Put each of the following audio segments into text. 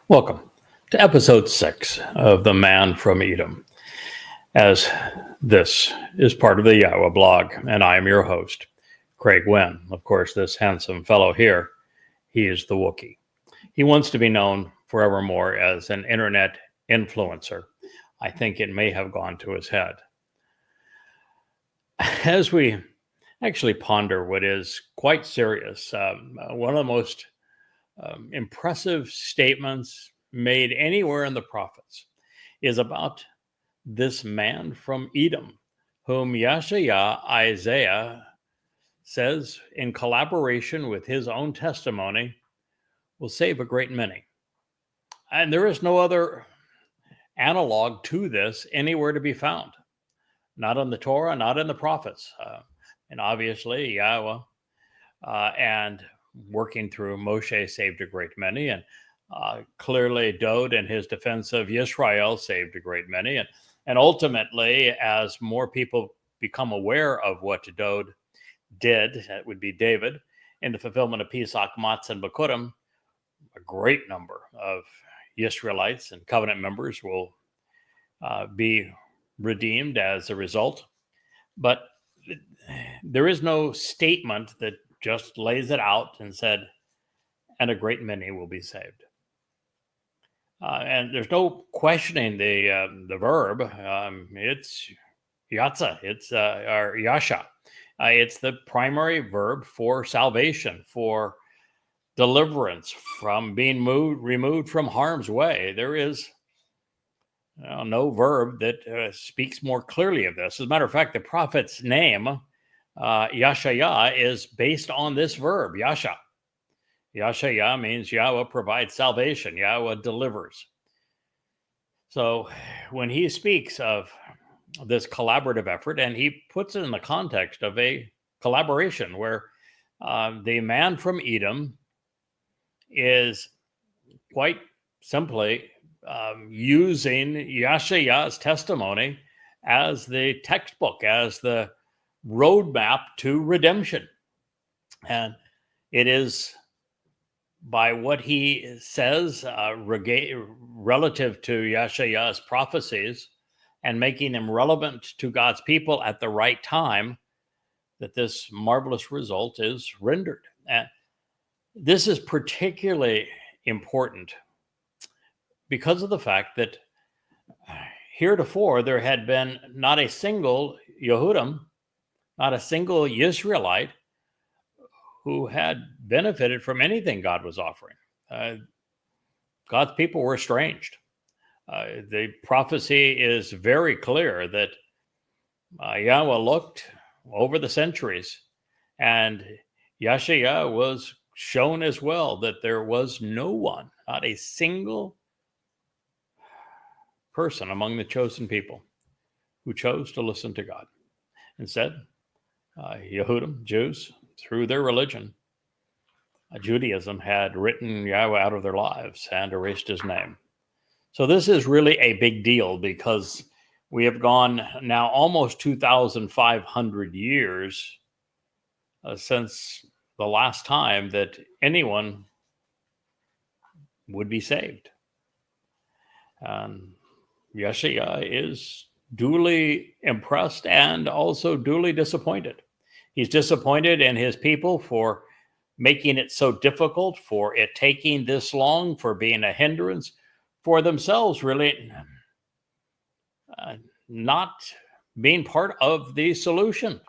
Welcome to episode 6 of The Man from Edom, as this is part of the YAHOWAH blog, and I am your host, Craig Winn. Of course, this handsome fellow here, he is the Wookiee. He wants to be known forevermore as an internet influencer. I think it may have gone to his head. As we actually ponder what is quite serious, one of the most impressive statements made anywhere in the prophets is about this man from Edom, whom Isaiah says, in collaboration with his own testimony, will save a great many. And there is no other analog to this anywhere to be found. Not in the Torah, not in the prophets. And obviously, Yahweh and working through Moshe saved a great many, and clearly Dode and his defense of Israel saved a great many, and ultimately, as more people become aware of what Dode did, that would be David, in the fulfillment of Pesach, Matz, and Bikurim, a great number of Israelites and covenant members will be redeemed as a result. But there is no statement that just lays it out and said, and a great many will be saved. And there's no questioning the verb. It's yatsa, it's or yasha. It's the primary verb for salvation, for deliverance from being removed from harm's way. There is no verb that speaks more clearly of this. As a matter of fact, the prophet's name, Yashaya, is based on this verb, Yasha. Yashaya means Yahweh provides salvation. Yahweh delivers. So when he speaks of this collaborative effort, and he puts it in the context of a collaboration where the man from Edom is quite simply using Yashaya's testimony as the textbook, as the roadmap to redemption. And it is by what he says relative to Yashaya's prophecies and making them relevant to God's people at the right time that this marvelous result is rendered. And this is particularly important because of the fact that heretofore there had been not a single Yehudim, not a single Israelite who had benefited from anything God was offering. God's people were estranged. The prophecy is very clear that Yahweh looked over the centuries, and Yashaya was shown as well that there was no one, not a single person among the chosen people who chose to listen to God. Instead, Yehudim, Jews, through their religion, Judaism had written Yahweh out of their lives and erased his name. So this is really a big deal because we have gone now almost 2,500 years since the last time that anyone would be saved. Yeshua is duly impressed and also duly disappointed. He's disappointed in his people for making it so difficult, for it taking this long, for being a hindrance, for themselves really not being part of the solution,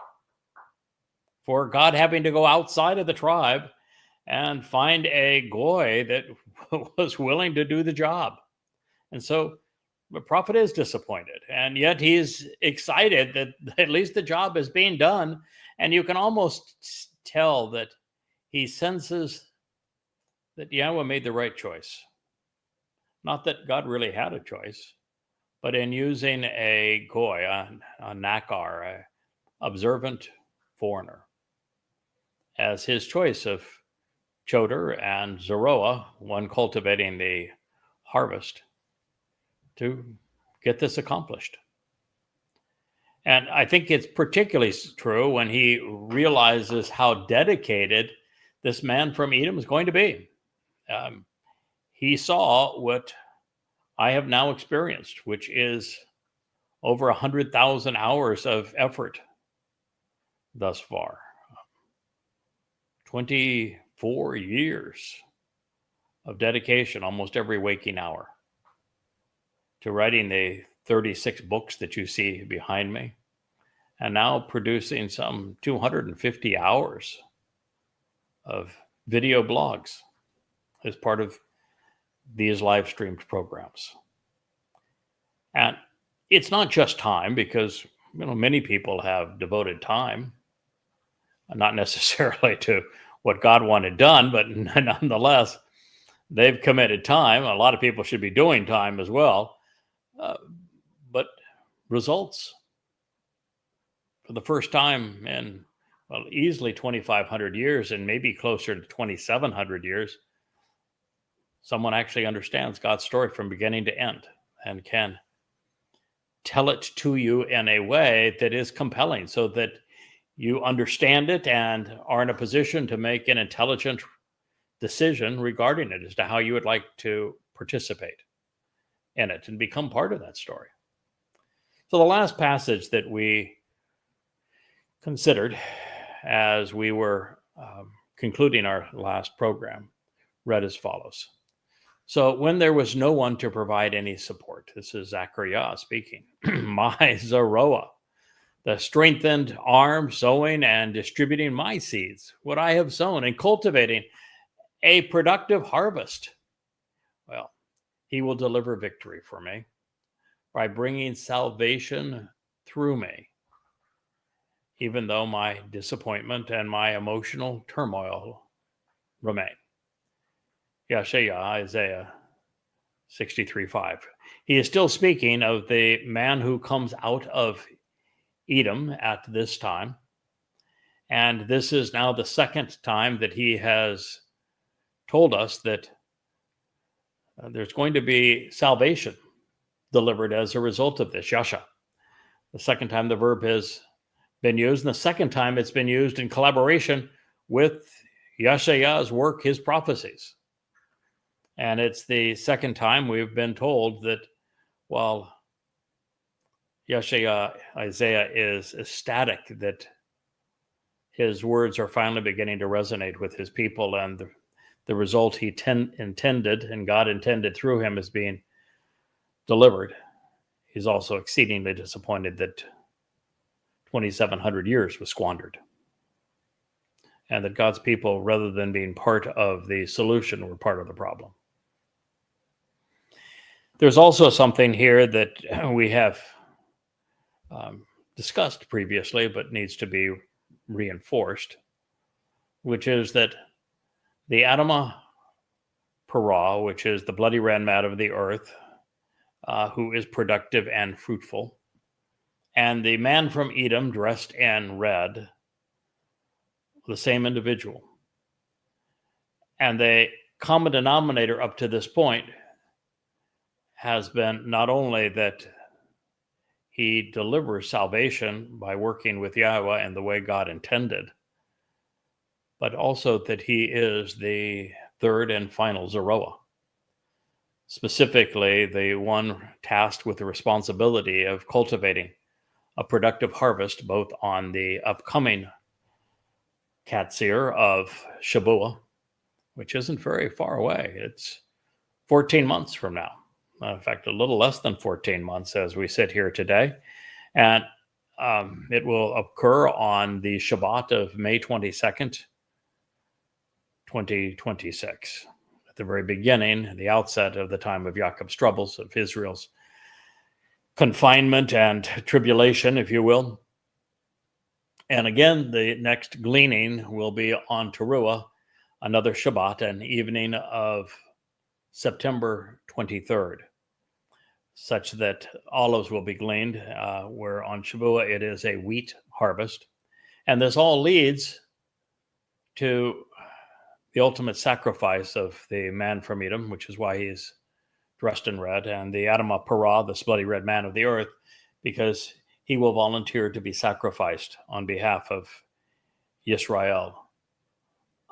for God having to go outside of the tribe and find a goy that was willing to do the job. And so the prophet is disappointed, and yet he's excited that at least the job is being done. And you can almost tell that he senses that Yahweh made the right choice. Not that God really had a choice, but in using a goy, a nakar, a observant foreigner, as his choice of Choder and Zeroah, one cultivating the harvest, to get this accomplished. And I think it's particularly true when he realizes how dedicated this man from Edom is going to be. he saw what I have now experienced, which is over 100,000 hours of effort thus far. 24 years of dedication, almost every waking hour, to writing the 36 books that you see behind me, and now producing some 250 hours of video blogs as part of these live streamed programs. And it's not just time, because many people have devoted time, not necessarily to what God wanted done, but nonetheless, they've committed time. A lot of people should be doing time as well. But results, for the first time in easily 2,500 years, and maybe closer to 2,700 years, someone actually understands God's story from beginning to end and can tell it to you in a way that is compelling, so that you understand it and are in a position to make an intelligent decision regarding it as to how you would like to participate in it and become part of that story. So the last passage that we considered as we were concluding our last program read as follows. So when there was no one to provide any support, this is Zechariah speaking, my Zeroah, the strengthened arm, sowing and distributing my seeds, what I have sown, and cultivating a productive harvest. Well, he will deliver victory for me by bringing salvation through me, even though my disappointment and my emotional turmoil remain. Yahowah, Isaiah 63:5. He is still speaking of the man who comes out of Edom at this time. And this is now the second time that he has told us that there's going to be salvation delivered as a result of this, Yasha. The second time the verb has been used, and the second time it's been used in collaboration with Yahowah's work, his prophecies. And it's the second time we've been told that while Yahowah, Isaiah, is ecstatic that his words are finally beginning to resonate with his people, and the result he intended and God intended through him is being delivered, he's also exceedingly disappointed that 2,700 years was squandered, and that God's people, rather than being part of the solution, were part of the problem. There's also something here that we have discussed previously, but needs to be reinforced, which is that the Edom Part, which is the bloody red man of the earth, who is productive and fruitful, and the man from Edom dressed in red, the same individual. And the common denominator up to this point has been not only that he delivers salvation by working with Yahowah in the way God intended, but also that he is the third and final Zeroah, specifically the one tasked with the responsibility of cultivating a productive harvest, both on the upcoming Katsir of Shabuah, which isn't very far away. It's 14 months from now. In fact, a little less than 14 months as we sit here today. And it will occur on the Shabat of May 22nd, 2026. At the very beginning, the outset of the time of Jacob's troubles, of Israel's confinement and tribulation, if you will. And again, the next gleaning will be on Towrah, another Shabbat, an evening of September 23rd, such that olives will be gleaned, where on Shabuah it is a wheat harvest. And this all leads to the ultimate sacrifice of the man from Edom, which is why he's dressed in red, and the Edom Part, the bloody red man of the earth, because he will volunteer to be sacrificed on behalf of Yisrael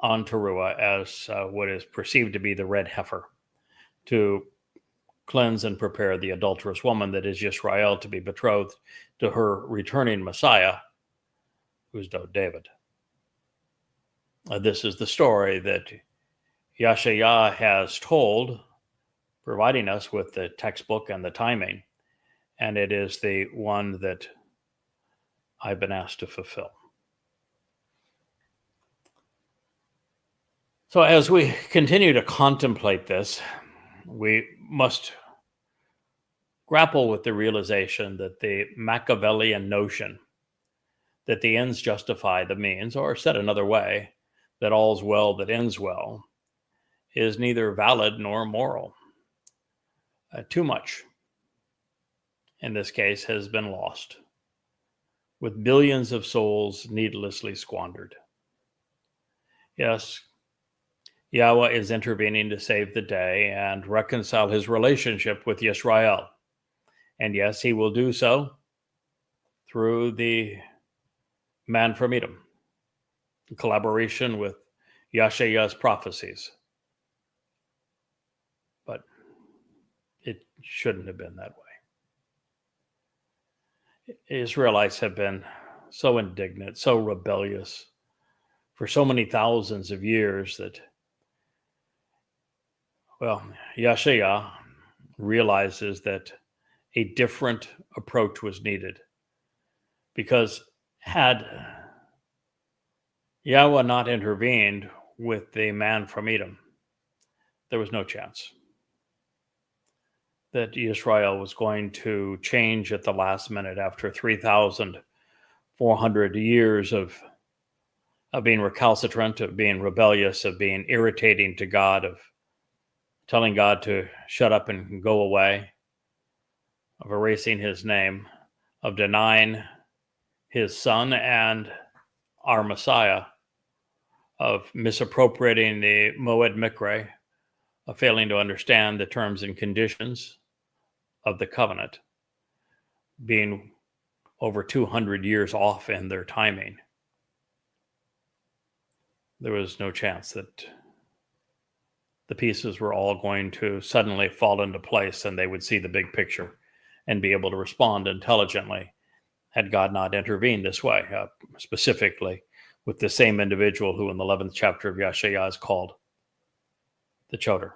on Towrah as what is perceived to be the red heifer, to cleanse and prepare the adulterous woman that is Yisrael to be betrothed to her returning Messiah, who's David. This is the story that Yahowah has told, providing us with the textbook and the timing, and it is the one that I've been asked to fulfill. So as we continue to contemplate this, we must grapple with the realization that the Machiavellian notion that the ends justify the means, or said another way, that all's well that ends well, is neither valid nor moral. Too much, in this case, has been lost, with billions of souls needlessly squandered. Yes, Yahweh is intervening to save the day and reconcile his relationship with Yisrael. And yes, he will do so through the man from Edom, in collaboration with Yahowah's prophecies. But it shouldn't have been that way. Israelites have been so indignant, so rebellious for so many thousands of years that, well, Yahowah realizes that a different approach was needed. Because had Yahweh not intervened with the man from Edom, there was no chance that Israel was going to change at the last minute after 3,400 years of being recalcitrant, of being rebellious, of being irritating to God, of telling God to shut up and go away, of erasing his name, of denying his son and our Messiah, of misappropriating the Moed Mikre, of failing to understand the terms and conditions of the covenant, being over 200 years off in their timing. There was no chance that the pieces were all going to suddenly fall into place and they would see the big picture and be able to respond intelligently had God not intervened this way, specifically with the same individual who in the 11th chapter of Yahowah is called the Choder,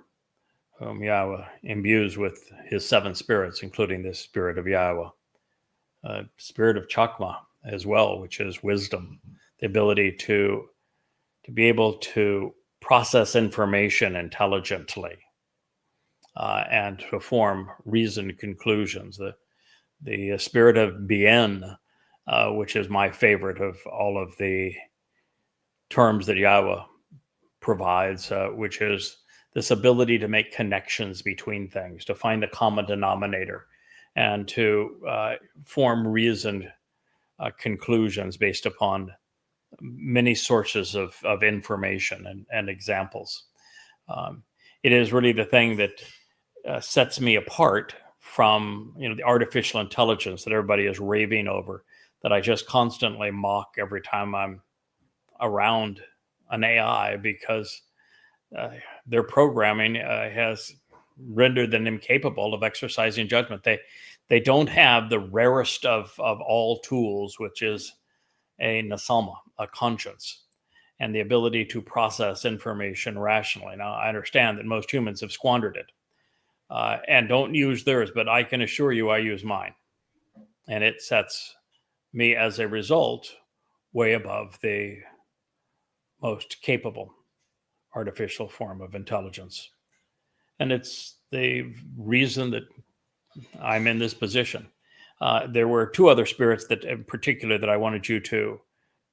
whom Yahweh imbues with his seven spirits, including the spirit of Yahweh, spirit of Chakma as well, which is wisdom, the ability to be able to process information intelligently and to form reasoned conclusions. The spirit of Bien, which is my favorite of all of the terms that Yahweh provides, which is this ability to make connections between things, to find the common denominator, and to form reasoned conclusions based upon many sources of information and examples. It is really the thing that sets me apart from the artificial intelligence that everybody is raving over, that I just constantly mock every time I'm around an AI, because their programming has rendered them incapable of exercising judgment. They don't have the rarest of all tools, which is a nasama, a conscience, and the ability to process information rationally. Now, I understand that most humans have squandered it and don't use theirs, but I can assure you I use mine. And it sets me, as a result, way above the most capable artificial form of intelligence. And it's the reason that I'm in this position. There were two other spirits that in particular that I wanted you to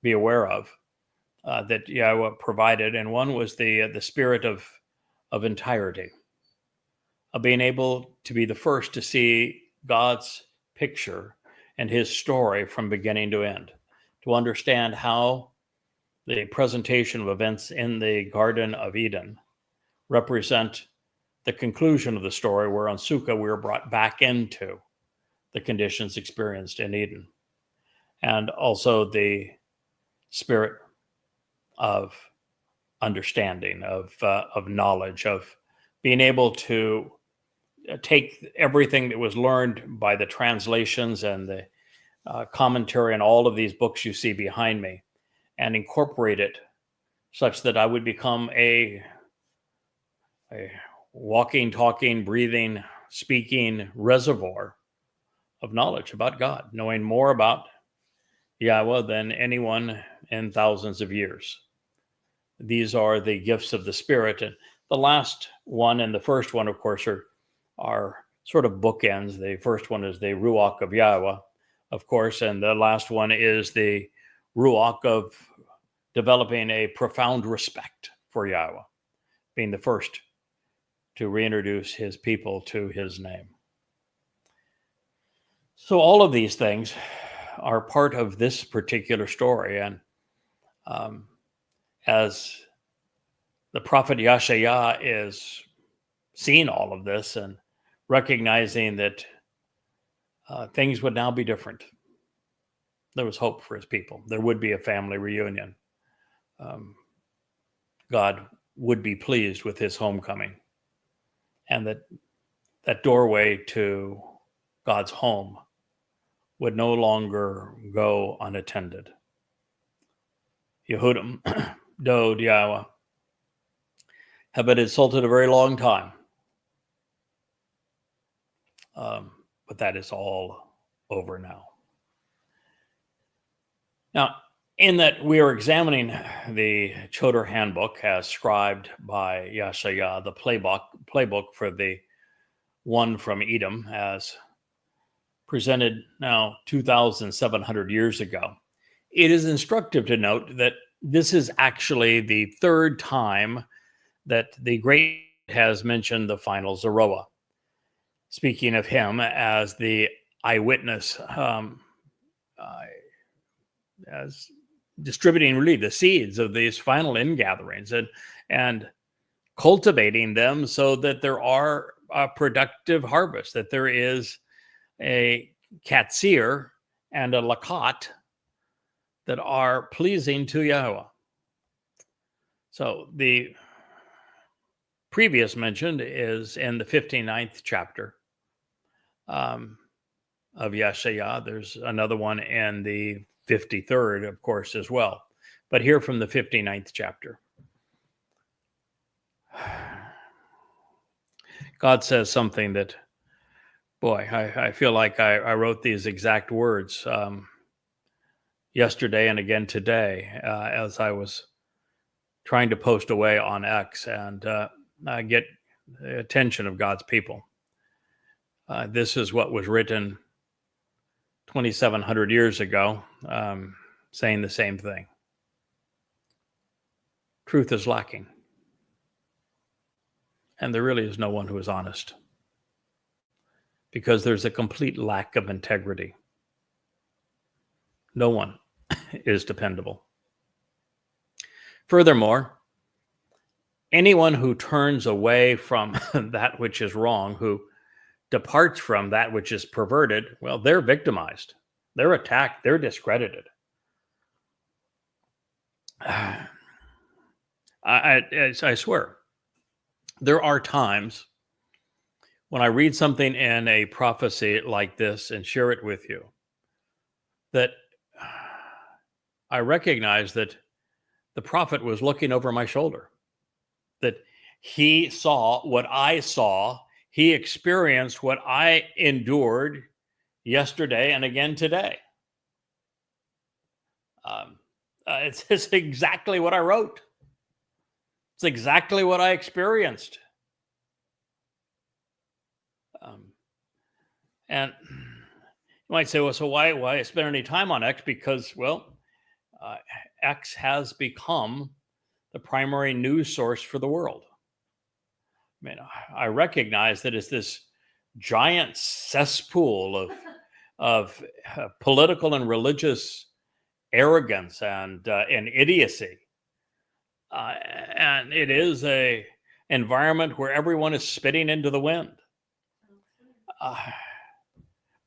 be aware of that Yahweh provided. And one was the spirit of entirety, of being able to be the first to see God's picture and his story from beginning to end, to understand how the presentation of events in the Garden of Eden represent the conclusion of the story, where on Sukkah we were brought back into the conditions experienced in Eden. And also the spirit of understanding, of knowledge, of being able to take everything that was learned by the translations and the commentary and all of these books you see behind me and incorporate it such that I would become a walking, talking, breathing, speaking reservoir of knowledge about God, knowing more about Yahweh than anyone in thousands of years. These are the gifts of the Spirit. And the last one and the first one, of course, are sort of bookends. The first one is the Ruach of Yahweh, of course, and the last one is the Ruach of developing a profound respect for Yahweh, being the first to reintroduce his people to his name. So all of these things are part of this particular story. And as the prophet Yeshaya is seeing all of this and recognizing that things would now be different, there was hope for his people. There would be a family reunion. God would be pleased with his homecoming, and that doorway to God's home would no longer go unattended. Yehudim, Dod, Yahweh have been insulted a very long time. But that is all over now. Now, in that we are examining the Torah handbook as scribed by Yeshaya, the playbook for the one from Edom, as presented now 2,700 years ago. It is instructive to note that this is actually the third time that the great has mentioned the final Zeroah, speaking of him as the eyewitness, as distributing really the seeds of these final ingatherings and cultivating them so that there are a productive harvest, that there is a katsir and a lakat that are pleasing to Yahweh. So the previous mentioned is in the 59th chapter of Yeshaya. There's another one in the 53rd, of course, as well. But here from the 59th chapter, God says something that, boy, I feel like I wrote these exact words yesterday and again today as I was trying to post away on X and get the attention of God's people. This is what was written 2,700 years ago, saying the same thing. Truth is lacking. And there really is no one who is honest, because there's a complete lack of integrity. No one is dependable. Furthermore, anyone who turns away from that which is wrong, who departs from that which is perverted, well, they're victimized. They're attacked. They're discredited. I swear, there are times when I read something in a prophecy like this and share it with you that I recognize that the prophet was looking over my shoulder, that he saw what I saw. He experienced what I endured yesterday and again today. It's exactly what I wrote. It's exactly what I experienced. And you might say, well, so why spend any time on X? Because, well, X has become the primary news source for the world. I mean, I recognize that it's this giant cesspool of political and religious arrogance and idiocy. And it is a environment where everyone is spitting into the wind.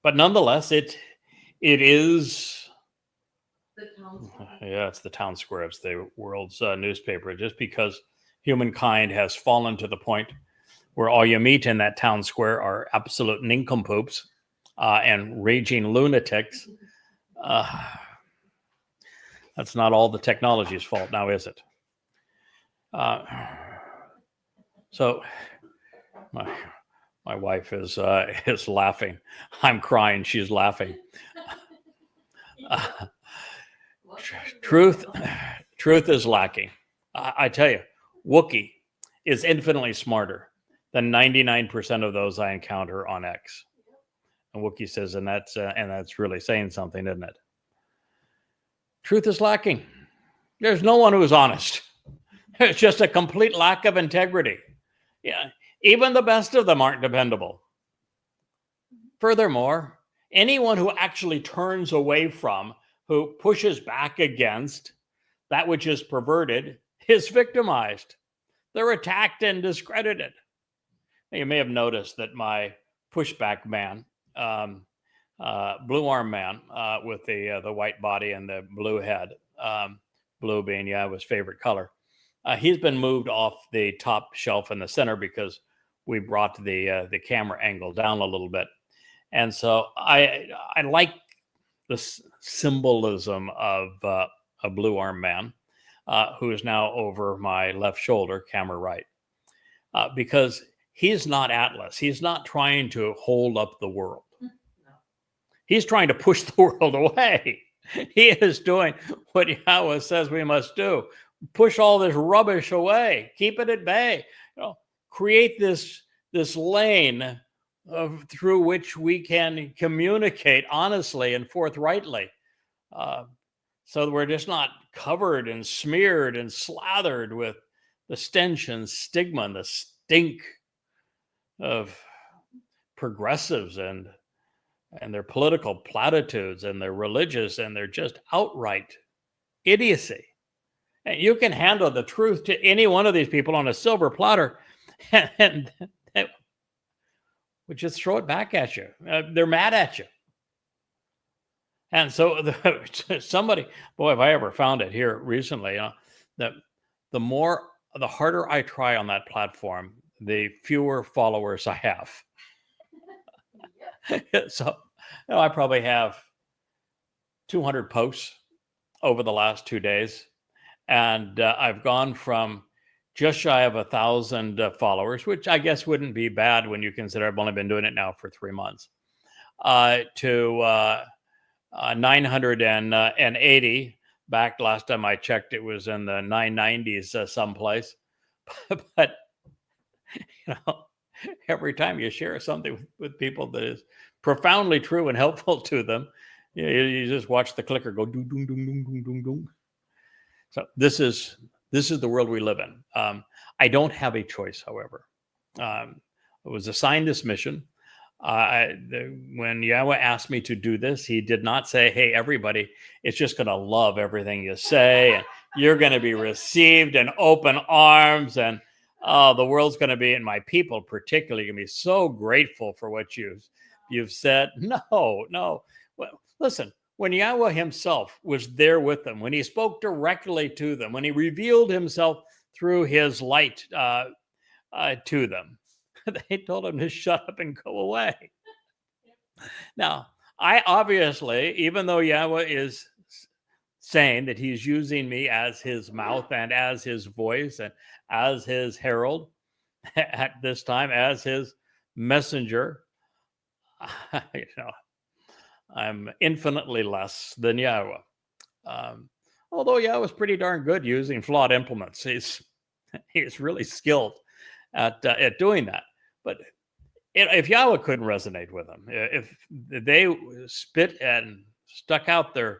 But nonetheless, it is the town square. Yeah, it's the town square. It's the world's newspaper. Just because humankind has fallen to the point where all you meet in that town square are absolute nincompoops and raging lunatics. That's not all the technology's fault now, is it? So my wife is laughing. I'm crying. She's laughing. Truth is lacking. I tell you, Wookiee is infinitely smarter than 99% of those I encounter on X. And Wookiee says, and that's really saying something, isn't it? Truth is lacking. There's no one who's honest. It's just a complete lack of integrity. Yeah, even the best of them aren't dependable. Furthermore, anyone who actually turns away from, who pushes back against that which is perverted, is victimized. They're attacked and discredited. You may have noticed that my pushback man, blue arm man with the white body and the blue head, blue being Yahowah's favorite color, he's been moved off the top shelf in the center because we brought the camera angle down a little bit. And so I like the symbolism of a blue arm man who is now over my left shoulder, camera right, because he's not Atlas. He's not trying to hold up the world. No. He's trying to push the world away. He is doing what Yahowah says we must do. Push all this rubbish away. Keep it at bay. Create this lane through which we can communicate honestly and forthrightly, so that we're just not covered and smeared and slathered with the stench and stigma and the stink of progressives and their political platitudes and their religious and their just outright idiocy. And you can handle the truth to any one of these people on a silver platter, and they would just throw it back at you. They're mad at you. And so somebody, boy, if I ever found it here recently, that the harder I try on that platform, the fewer followers I have. So I probably have 200 posts over the last 2 days. And I've gone from just shy of 1,000 followers, which I guess wouldn't be bad when you consider I've only been doing it now for 3 months, to 980. Back last time I checked, it was in the 990s someplace. But every time you share something with people that is profoundly true and helpful to them, you just watch the clicker go doom doom doom doom doom doom doom. So this is the world we live in. I don't have a choice, however. I was assigned this mission. When Yahowah asked me to do this, he did not say, hey, everybody, it's just going to love everything you say, and you're going to be received in open arms, and the world's going to be, and my people particularly, going to be so grateful for what you've said. No. Well, listen, when Yahowah himself was there with them, when he spoke directly to them, when he revealed himself through his light to them, they told him to shut up and go away. Now, I obviously, even though Yahowah is saying that he's using me as his mouth and as his voice and as his herald, at this time as his messenger, I'm infinitely less than Yahowah. Although Yahowah's pretty darn good using flawed implements. He's really skilled at doing that. But if Yahowah couldn't resonate with him, if they spit and stuck out their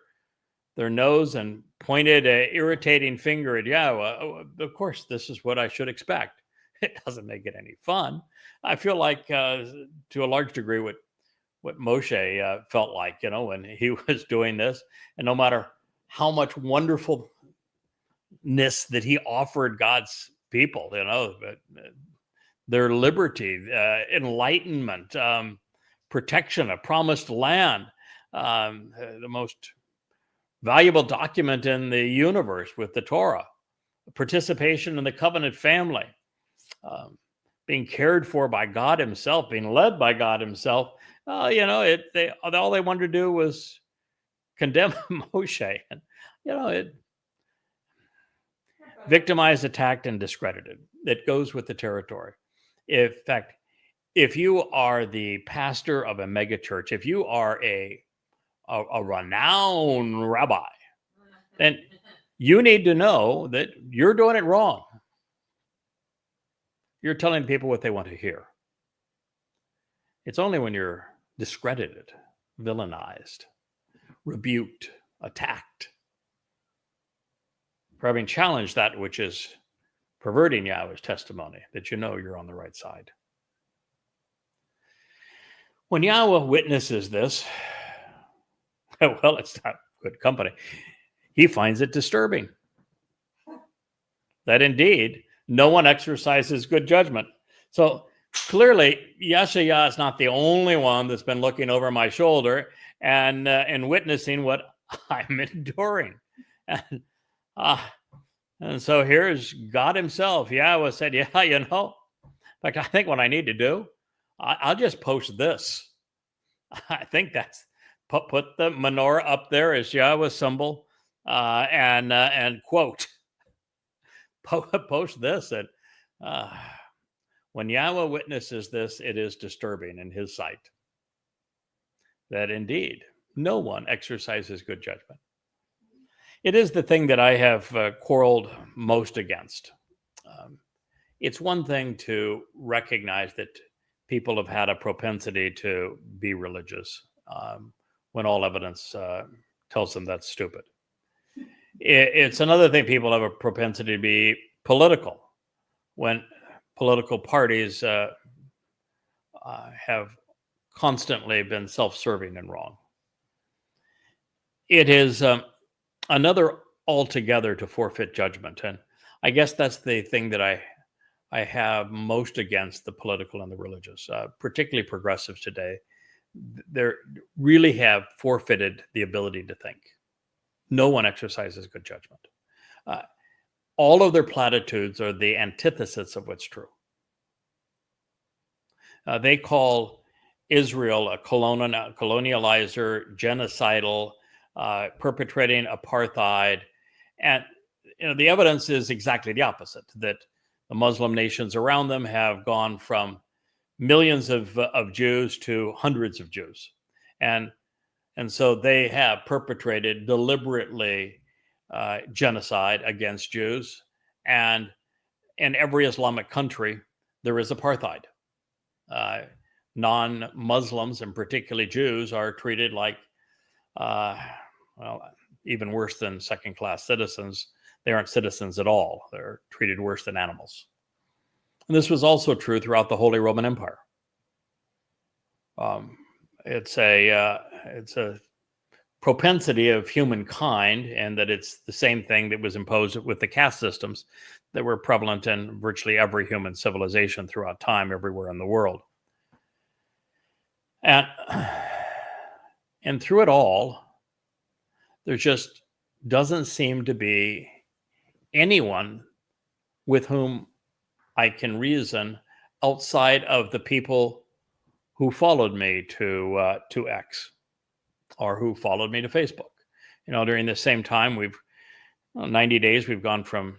nose and pointed an irritating finger at Yahowah, of course, this is what I should expect. It doesn't make it any fun. I feel like, to a large degree, what Moshe felt like, when he was doing this, and no matter how much wonderfulness that he offered God's people, their liberty, enlightenment, protection, a promised land, the most valuable document in the universe with the Torah, participation in the covenant family, being cared for by God himself, being led by God himself. All they wanted to do was condemn Moshe. And, it victimized, attacked, and discredited. It goes with the territory. In fact, if you are the pastor of a megachurch, if you are a renowned rabbi, then you need to know that you're doing it wrong. You're telling people what they want to hear. It's only when you're discredited, villainized, rebuked, attacked, for having challenged that which is perverting Yahweh's testimony, that you know you're on the right side. When Yahweh witnesses this, well, it's not good company. He finds it disturbing that indeed no one exercises good judgment. So clearly, Yahshua is not the only one that's been looking over my shoulder and witnessing what I'm enduring. And so here's God himself. Yahweh said, in fact, I think what I need to do, I'll just post this. I think that's put the menorah up there as Yahweh's symbol and quote, post this. And when Yahweh witnesses this, it is disturbing in his sight that indeed no one exercises good judgment. It is the thing that I have quarreled most against. It's one thing to recognize that people have had a propensity to be religious when all evidence tells them that's stupid. It's another thing people have a propensity to be political when political parties have constantly been self-serving and wrong. It is another altogether to forfeit judgment. And I guess that's the thing that I have most against the political and the religious, particularly progressives today. They really have forfeited the ability to think. No one exercises good judgment. All of their platitudes are the antithesis of what's true. They call Israel a colonializer, genocidal, perpetrating apartheid. And the evidence is exactly the opposite, that the Muslim nations around them have gone from millions of Jews to hundreds of Jews. And so they have perpetrated deliberately genocide against Jews. And in every Islamic country, there is apartheid. Non-Muslims, and particularly Jews, are treated like, even worse than second-class citizens. They aren't citizens at all. They're treated worse than animals. And this was also true throughout the Holy Roman Empire. It's a propensity of humankind, and that it's the same thing that was imposed with the caste systems that were prevalent in virtually every human civilization throughout time, everywhere in the world. And through it all, there just doesn't seem to be anyone with whom I can reason outside of the people who followed me to X, or who followed me to Facebook. During the same time, 90 days, we've gone from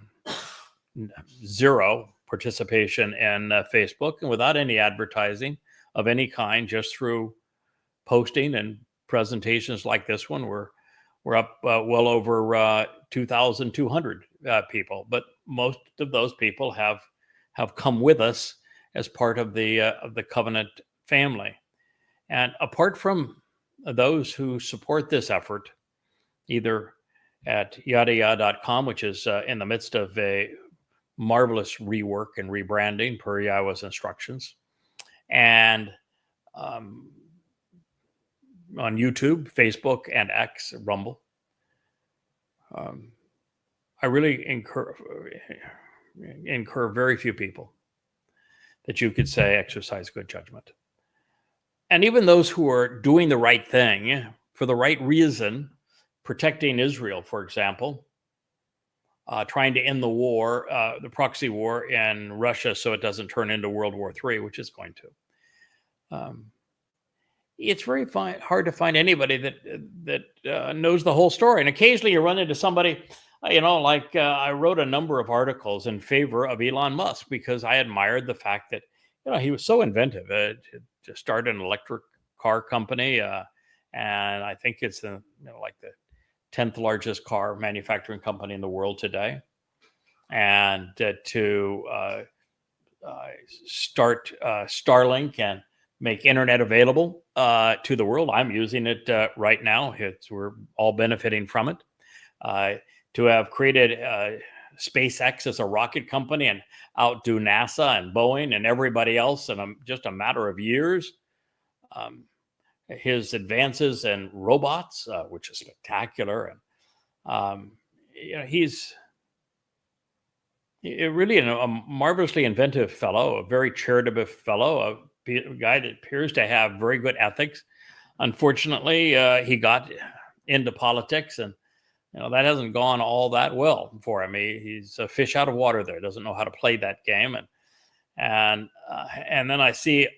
zero participation in Facebook, and without any advertising of any kind, just through posting and presentations like this one, we're up well over 2,200 people. But most of those people have come with us as part of the covenant family. And apart from those who support this effort, either at YAHOWAH.com, which is in the midst of a marvelous rework and rebranding per Yahweh's instructions, and on YouTube, Facebook, and X, Rumble, I really incur very few people that you could say exercise good judgment. And even those who are doing the right thing for the right reason, protecting Israel, for example, trying to end the war, the proxy war in Russia, so it doesn't turn into World War III, which is going to. It's very hard to find anybody that knows the whole story. And occasionally you run into somebody, like I wrote a number of articles in favor of Elon Musk because I admired the fact that, he was so inventive. To start an electric car company, and I think it's the 10th largest car manufacturing company in the world today, and to start Starlink and make internet available to the world. I'm using it right now. We're all benefiting from it. To have created SpaceX as a rocket company and outdo NASA and Boeing and everybody else in just a matter of years. His advances in robots, which is spectacular, and he's really a marvelously inventive fellow, a very charitable fellow, a guy that appears to have very good ethics. Unfortunately, he got into politics, and that hasn't gone all that well for him. He's a fish out of water there. Doesn't know how to play that game, and then I see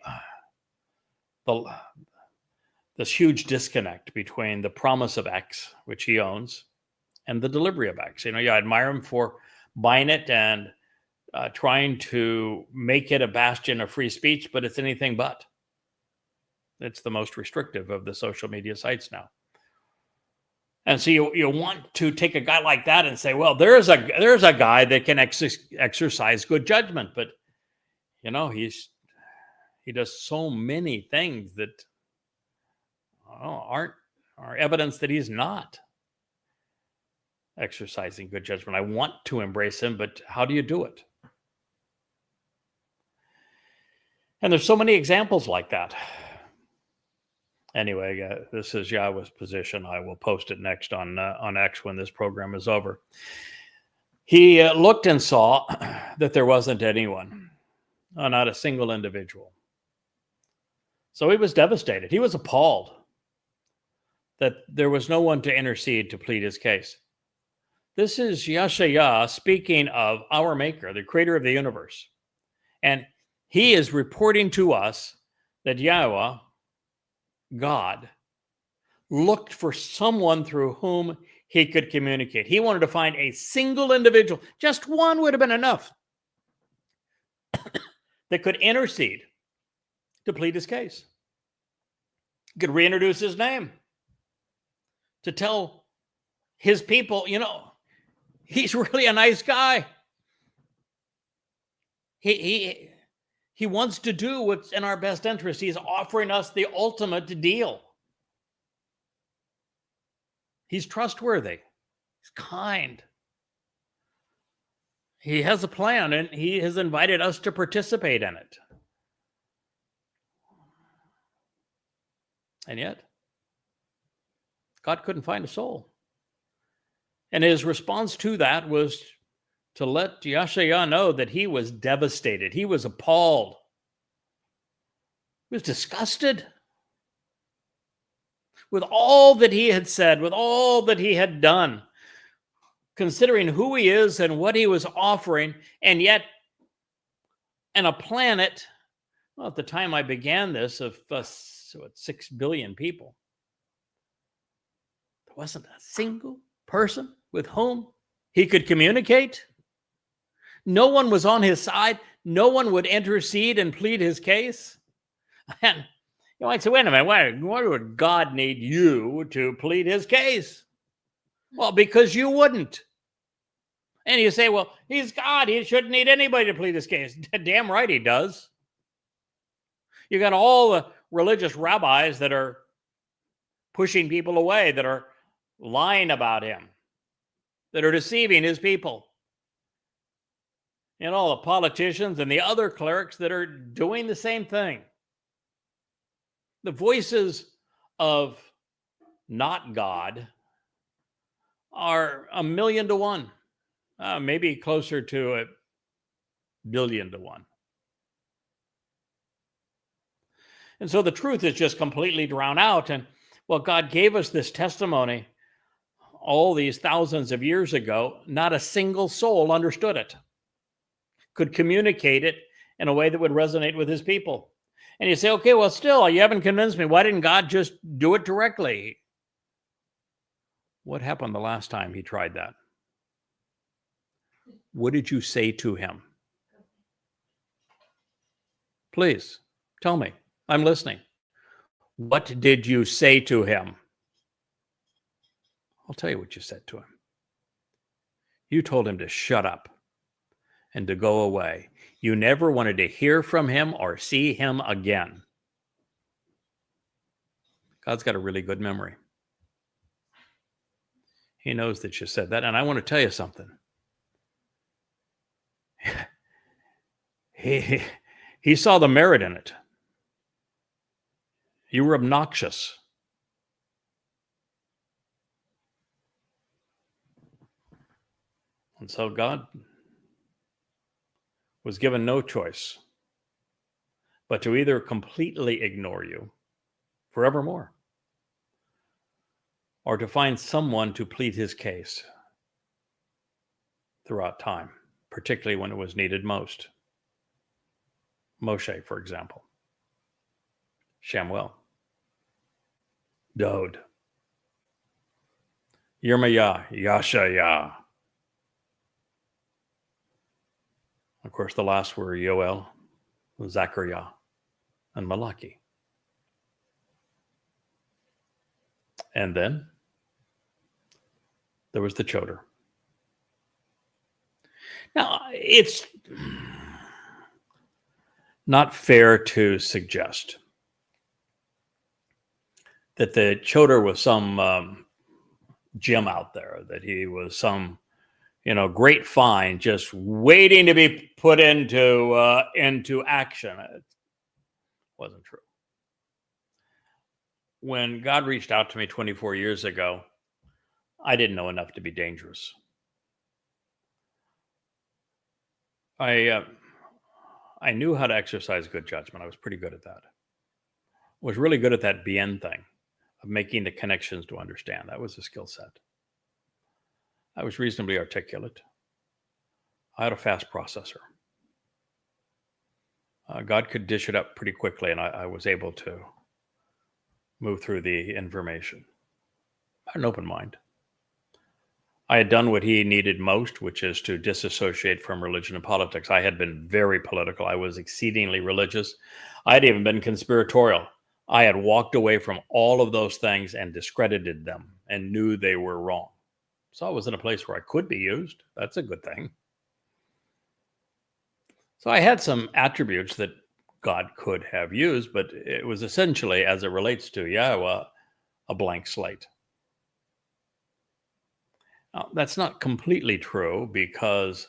this huge disconnect between the promise of X, which he owns, and the delivery of X. I admire him for buying it and trying to make it a bastion of free speech, but it's anything but. It's the most restrictive of the social media sites now. And so you want to take a guy like that and say, well, there's a guy that can exercise good judgment, but he does so many things that are evidence that he's not exercising good judgment. I want to embrace him, but how do you do it? And there's so many examples like that. Anyway, this is Yahowah's position. I will post it next on X when this program is over. He looked and saw that there wasn't anyone, not a single individual. So he was devastated. He was appalled that there was no one to intercede to plead his case. This is Yahowah speaking of our Maker, the creator of the universe. And he is reporting to us that Yahowah, God, looked for someone through whom he could communicate. He wanted to find a single individual, just one would have been enough, that could intercede to plead his case. He could reintroduce his name, to tell his people, he's really a nice guy. He wants to do what's in our best interest. He's offering us the ultimate deal. He's trustworthy. He's kind. He has a plan, and he has invited us to participate in it. And yet, God couldn't find a soul. And his response to that was to let Yahowah know that he was devastated. He was appalled. He was disgusted with all that he had said, with all that he had done, considering who he is and what he was offering, and yet on a planet, at the time I began this, of 6 billion people, there wasn't a single person with whom he could communicate. No one was on his side. No one would intercede and plead his case. And I'd say, wait a minute, why would God need you to plead his case? Well, because you wouldn't. And you say, well, he's God. He shouldn't need anybody to plead his case. Damn right he does. You got all the religious rabbis that are pushing people away, that are lying about him, that are deceiving his people. And all the politicians and the other clerics that are doing the same thing. The voices of not God are 1,000,000 to 1, maybe closer to 1,000,000,000 to 1. And so the truth is just completely drowned out. And God gave us this testimony all these thousands of years ago, not a single soul understood it, could communicate it in a way that would resonate with his people. And you say, okay, well, still, you haven't convinced me. Why didn't God just do it directly? What happened the last time he tried that? What did you say to him? Please, tell me. I'm listening. What did you say to him? I'll tell you what you said to him. You told him to shut up and to go away. You never wanted to hear from him or see him again. God's got a really good memory. He knows that you said that. And I want to tell you something. He saw the merit in it. You were obnoxious. And so God was given no choice but to either completely ignore you forevermore or to find someone to plead his case throughout time, particularly when it was needed most. Moshe, for example. Shamuel. Dode. Yirmiyah, Yashayah. Of course, the last were Yoel, Zechariah, and Malachi. And then there was the Choder. Now, it's not fair to suggest that the Choder was some gem out there, that he was some great find just waiting to be put into action. It wasn't true. When God reached out to me 24 years ago, I didn't know enough to be dangerous. I knew how to exercise good judgment. I was pretty good at that. I was really good at that bien thing of making the connections to understand. That was a skill set. I was reasonably articulate. I had a fast processor. God could dish it up pretty quickly, and I was able to move through the information. I had an open mind. I had done what he needed most, which is to disassociate from religion and politics. I had been very political. I was exceedingly religious. I had even been conspiratorial. I had walked away from all of those things and discredited them and knew they were wrong. So I was in a place where I could be used. That's a good thing. So I had some attributes that God could have used, but it was essentially, as it relates to Yahowah, a blank slate. Now, that's not completely true because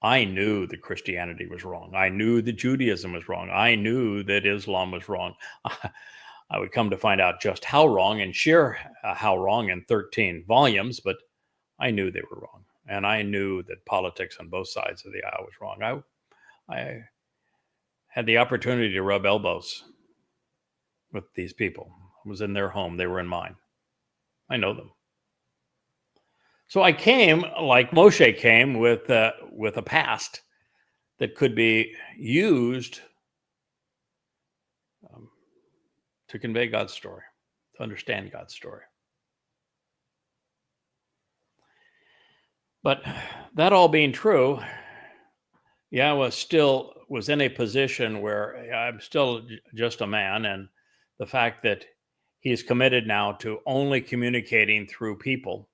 I knew that Christianity was wrong. I knew that Judaism was wrong. I knew that Islam was wrong. I would come to find out just how wrong and share how wrong in 13 volumes, but I knew they were wrong. And I knew that politics on both sides of the aisle was wrong. I had the opportunity to rub elbows with these people. I was in their home. They were in mine. I know them. So I came, like Moshe came, with a past that could be used to convey God's story, to understand God's story. But that all being true, Yahowah still was in a position where I'm still just a man, and the fact that he's committed now to only communicating through people,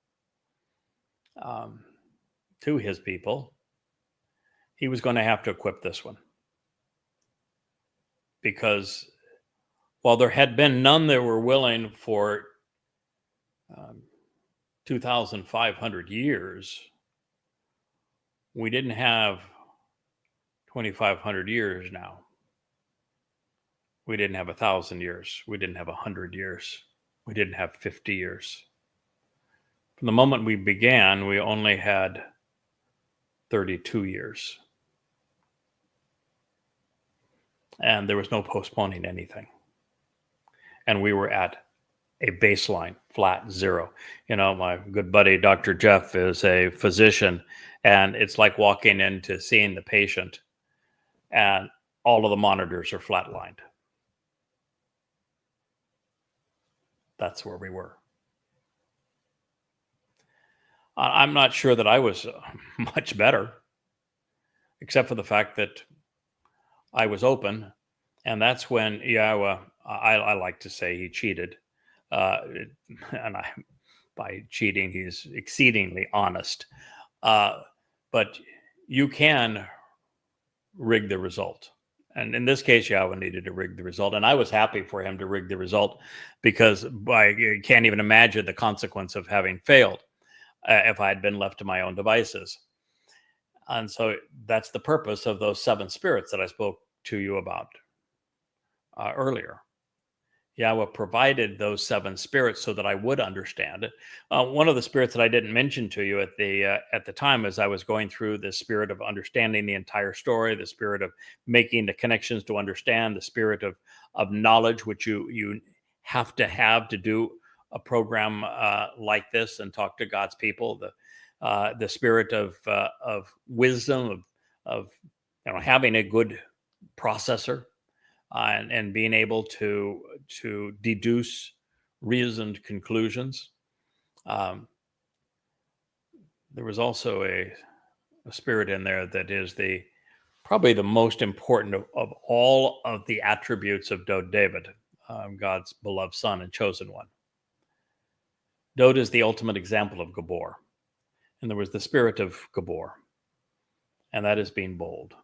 to his people, he was going to have to equip this one. Because while there had been none that were willing for 2,500 years, we didn't have 2,500 years now. We didn't have 1,000 years. We didn't have 100 years. We didn't have 50 years. From the moment we began, we only had 32 years. And there was no postponing anything. And we were at a baseline, flat, zero. My good buddy, Dr. Jeff, is a physician, and it's like walking into seeing the patient, and all of the monitors are flatlined. That's where we were. I'm not sure that I was much better, except for the fact that I was open, and that's when Yahowah, I like to say he cheated. And by cheating, he's exceedingly honest. But you can rig the result. And in this case, Yahowah needed to rig the result. And I was happy for him to rig the result, because you can't even imagine the consequence of having failed if I had been left to my own devices. And so that's the purpose of those 7 spirits that I spoke to you about earlier. Yahowah provided those 7 spirits so that I would understand it. One of the spirits that I didn't mention to you at the time, as I was going through the spirit of understanding the entire story, the spirit of making the connections to understand, the spirit of knowledge, which you have to do a program like this and talk to God's people. The spirit of wisdom, of having a good processor. And being able to deduce reasoned conclusions. There was also a spirit in there that is probably the most important of all of the attributes of David, God's beloved son and chosen one. Dod is the ultimate example of Gabor. And there was the spirit of Gabor, and that is being bold.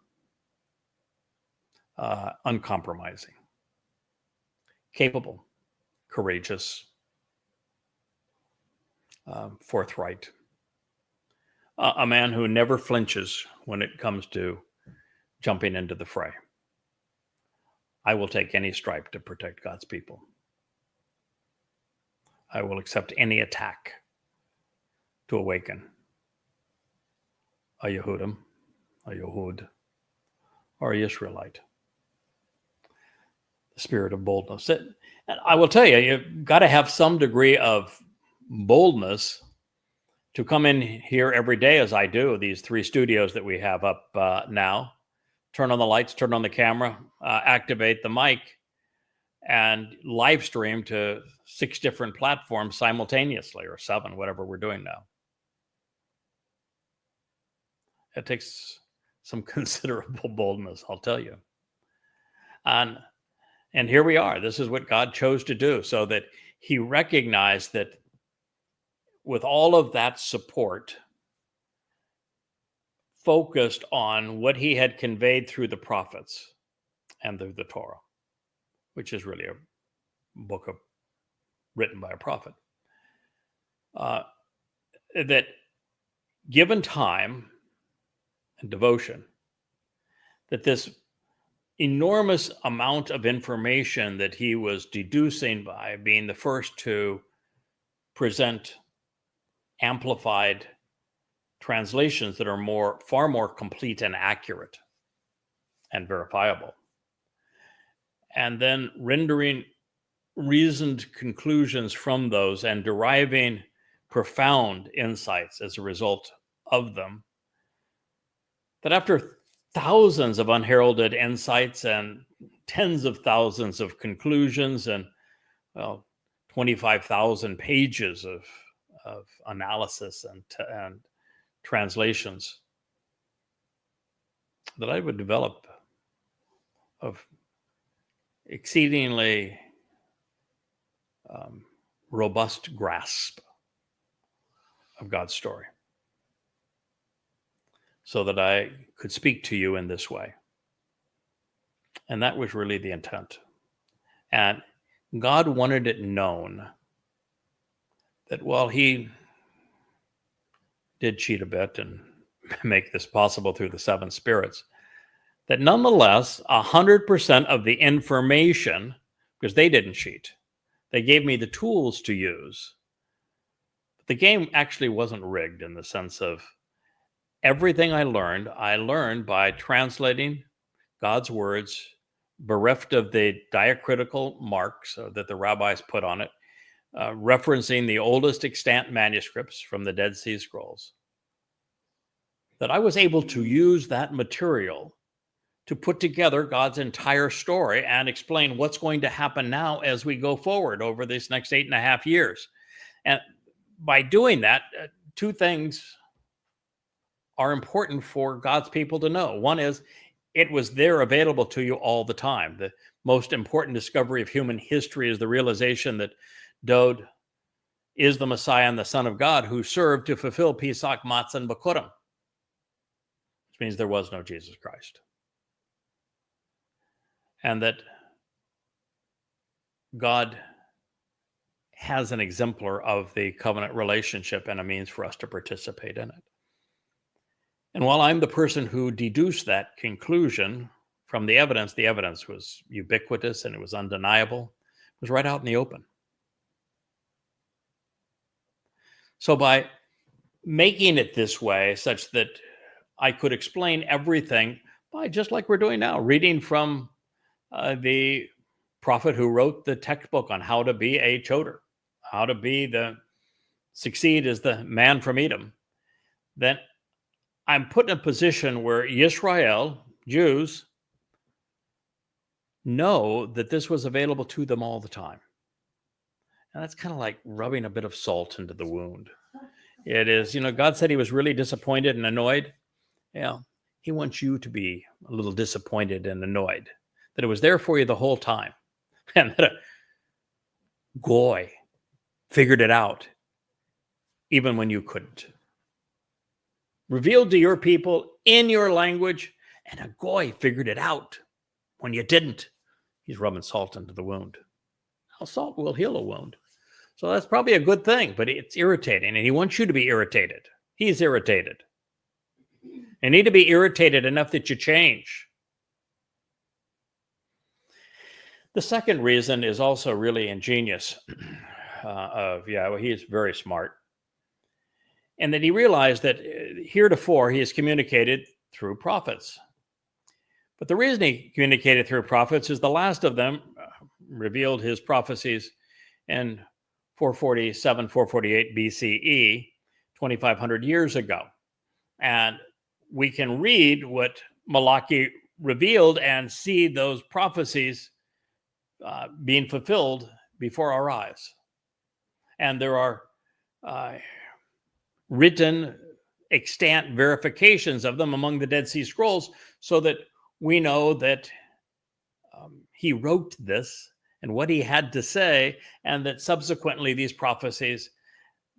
Uncompromising, capable, courageous, forthright, a man who never flinches when it comes to jumping into the fray. I will take any stripe to protect God's people. I will accept any attack to awaken a Yehudim, a Yehud, or a Israelite. Spirit of boldness. And I will tell you, you've got to have some degree of boldness to come in here every day, as I do, these 3 studios that we have up now, turn on the lights, turn on the camera, activate the mic, and live stream to 6 different platforms simultaneously, or 7, whatever we're doing now. It takes some considerable boldness, I'll tell you. And here we are. This is what God chose to do, so that he recognized that with all of that support focused on what he had conveyed through the prophets and the Torah, which is really a book written by a prophet, that given time and devotion, that this enormous amount of information that he was deducing by being the first to present amplified translations that are far more complete and accurate and verifiable, and then rendering reasoned conclusions from those and deriving profound insights as a result of them, that after thousands of unheralded insights and tens of thousands of conclusions and 25,000 pages of analysis and translations, that I would develop of exceedingly robust grasp of God's story, so that I could speak to you in this way. And that was really the intent. And God wanted it known that while he did cheat a bit and make this possible through the 7 spirits, that nonetheless, 100% of the information, because they didn't cheat, they gave me the tools to use. But the game actually wasn't rigged, in the sense of everything I learned by translating God's words, bereft of the diacritical marks that the rabbis put on it, referencing the oldest extant manuscripts from the Dead Sea Scrolls, that I was able to use that material to put together God's entire story and explain what's going to happen now as we go forward over this next 8.5 years. And by doing that, two things are important for God's people to know. One is, it was there available to you all the time. The most important discovery of human history is the realization that Dod is the Messiah and the Son of God who served to fulfill Pesach, Matzah, and Bikurim, which means there was no Jesus Christ. And that God has an exemplar of the covenant relationship and a means for us to participate in it. And while I'm the person who deduced that conclusion from the evidence was ubiquitous and it was undeniable. It was right out in the open. So by making it this way, such that I could explain everything by, just like we're doing now, reading from the prophet who wrote the textbook on how to be a choder, how to succeed as the man from Edom, then I'm put in a position where Yisrael, Jews, know that this was available to them all the time. And that's kind of like rubbing a bit of salt into the wound. It is, God said he was really disappointed and annoyed. Yeah, he wants you to be a little disappointed and annoyed that it was there for you the whole time. And that a goy figured it out even when you couldn't. Revealed to your people in your language, and a goy figured it out when you didn't. He's rubbing salt into the wound. Now, salt will heal a wound. So that's probably a good thing, but it's irritating, and he wants you to be irritated. He's irritated. You need to be irritated enough that you change. The second reason is also really ingenious of Yahweh. He is very smart. And that he realized that heretofore he has communicated through prophets. But the reason he communicated through prophets is the last of them revealed his prophecies in 447, 448 BCE, 2,500 years ago. And we can read what Malachi revealed and see those prophecies being fulfilled before our eyes. And there are written extant verifications of them among the Dead Sea Scrolls, so that we know that he wrote this and what he had to say, and that subsequently these prophecies,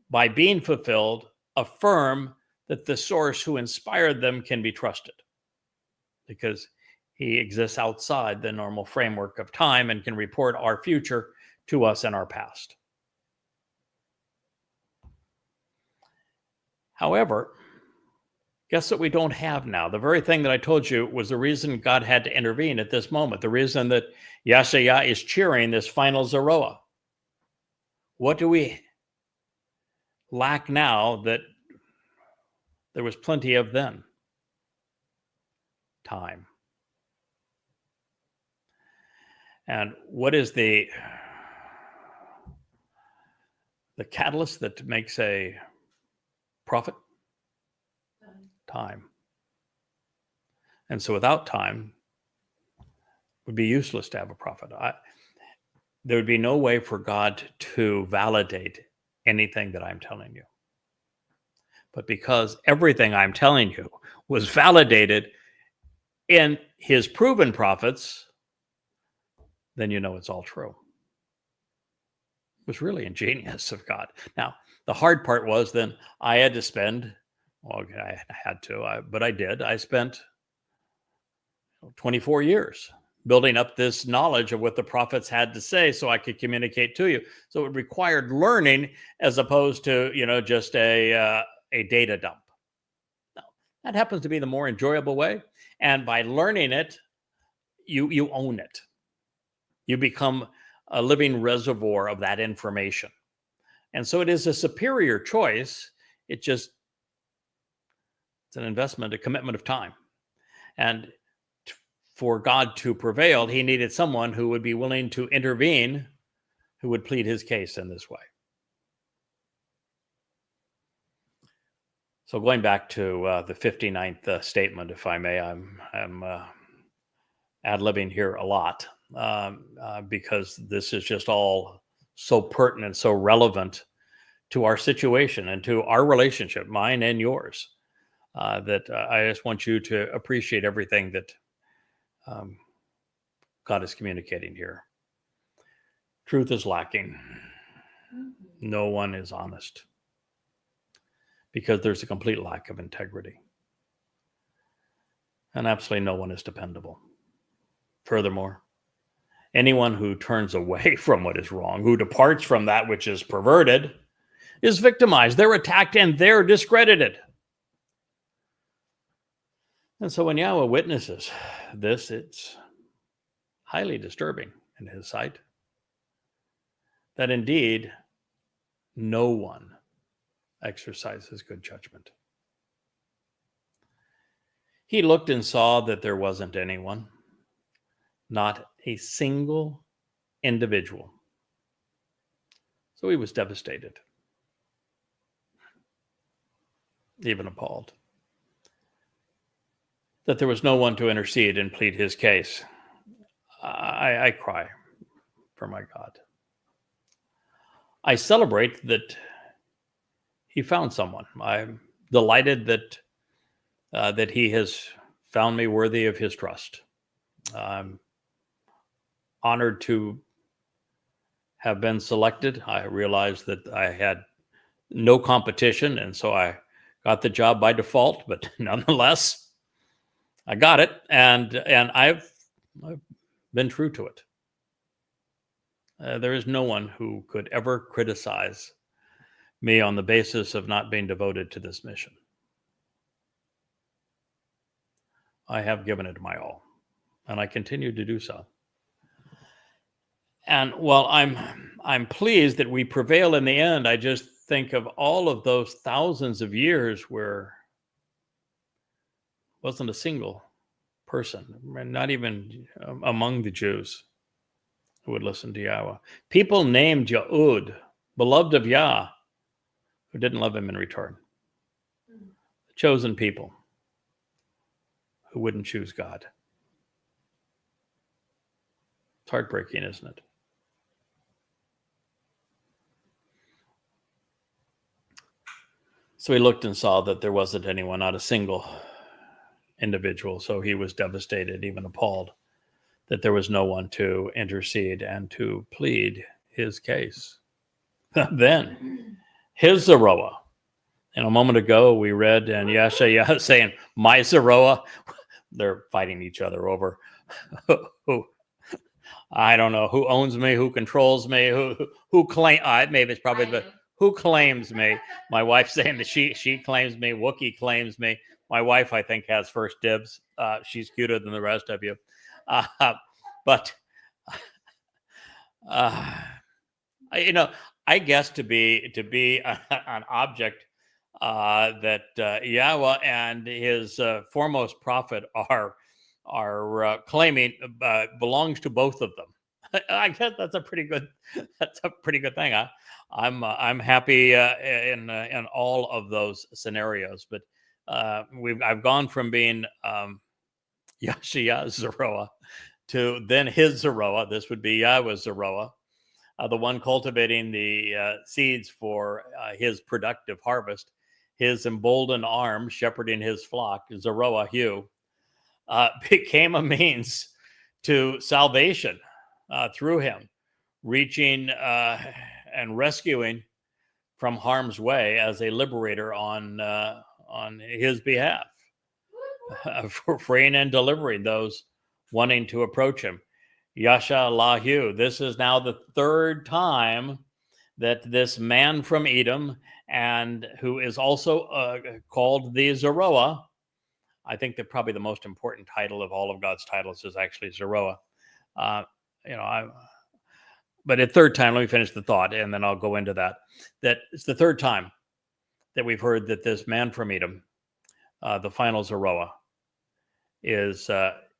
by being fulfilled, affirm that the source who inspired them can be trusted, because he exists outside the normal framework of time and can report our future to us and our past. However, guess what we don't have now? The very thing that I told you was the reason God had to intervene at this moment, the reason that Yashaya is cheering this final Zeroah. What do we lack now that there was plenty of then? Time. And what is the catalyst that makes a prophet? Time. And so without time, it would be useless to have a prophet. There would be no way for God to validate anything that I'm telling you. But because everything I'm telling you was validated in his proven prophets, then you know it's all true. It was really ingenious of God. Now, the hard part was then I had to spend, I had to, but I did. I spent 24 years building up this knowledge of what the prophets had to say so I could communicate to you. So it required learning as opposed to, just a data dump. Now, that happens to be the more enjoyable way. And by learning it, you own it. You become a living reservoir of that information. And so it is a superior choice. It's an investment, a commitment of time. And for God to prevail, he needed someone who would be willing to intervene, who would plead his case in this way. So going back to the 59th statement, if I may, I'm ad-libbing here a lot because this is just all so pertinent, so relevant to our situation and to our relationship, mine and yours, that I just want you to appreciate everything that God is communicating here. Truth is lacking. No one is honest because there's a complete lack of integrity. And absolutely no one is dependable. Furthermore, anyone who turns away from what is wrong, who departs from that which is perverted, is victimized. They're attacked and they're discredited. And so when Yahweh witnesses this, it's highly disturbing in his sight that indeed no one exercises good judgment. He looked and saw that there wasn't anyone, not a single individual. So he was devastated, even appalled, that there was no one to intercede and plead his case. I cry for my God. I celebrate that he found someone. I'm delighted that he has found me worthy of his trust. I'm honored to have been selected. I realized that I had no competition, and so I got the job by default, but nonetheless, I got it, and I've been true to it. There is no one who could ever criticize me on the basis of not being devoted to this mission. I have given it my all, and I continue to do so. And while I'm pleased that we prevail in the end, I just think of all of those thousands of years where wasn't a single person, not even among the Jews, who would listen to Yahweh. People named Yahud, beloved of Yah, who didn't love him in return. The chosen people who wouldn't choose God. It's heartbreaking, isn't it? So he looked and saw that there wasn't anyone, not a single individual. So he was devastated, even appalled, that there was no one to intercede and to plead his case. Then his Zeroah. And a moment ago, we read and Yahshua saying, my Zeroah. They're fighting each other over who, I don't know, who owns me, who controls me, who claim. Maybe it's probably the who claims me. My wife's saying that she claims me. Wookie claims me. My wife, I think, has first dibs. She's cuter than the rest of you. But I guess to be an object that Yahweh and his foremost prophet are claiming belongs to both of them. I guess that's a pretty good thing. I'm happy in all of those scenarios, but I've gone from being Yahshia's Zeroah to then his Zeroah. This would be Yahweh's Zeroah, the one cultivating the seeds for his productive harvest. His emboldened arm shepherding his flock, Zeroah Hugh, became a means to salvation through him, reaching and rescuing from harm's way as a liberator on his behalf, for freeing and delivering those wanting to approach him. Yasha Lahu. This is now the third time that this man from Edom, and who is also called the Zeroah. I think that probably the most important title of all of God's titles is actually Zeroah. But a third time, let me finish the thought, and then I'll go into that. That it's the third time that we've heard that this man from Edom, the final Zeroah, is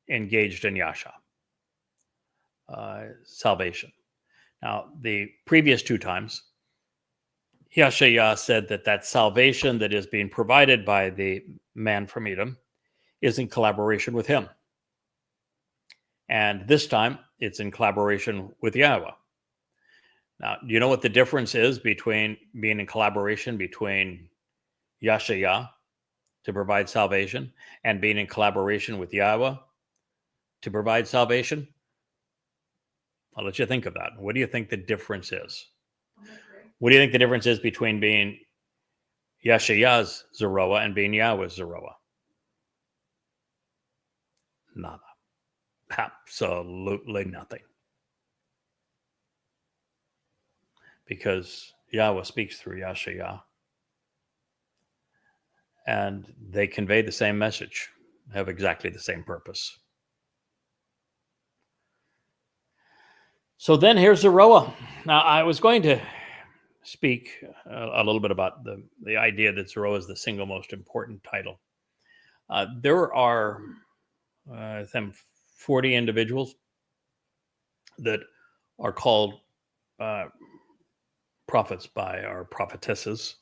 engaged in Yasha, salvation. Now, the previous two times, Yahowah said that salvation that is being provided by the man from Edom is in collaboration with him. And this time, it's in collaboration with Yahowah. Now, do you know what the difference is between being in collaboration between Yahowah to provide salvation and being in collaboration with Yahowah to provide salvation? I'll let you think of that. What do you think the difference is? What do you think the difference is between being Yahowah's Zeroah and being Yahweh's Zeroah? Nada. Absolutely nothing. Because Yahowah speaks through Yahowah, and they convey the same message, have exactly the same purpose. So then here's Zeroah. Now, I was going to speak a little bit about the idea that Zeroah is the single most important title. There are, I think, 40 individuals that are called prophets by, or prophetesses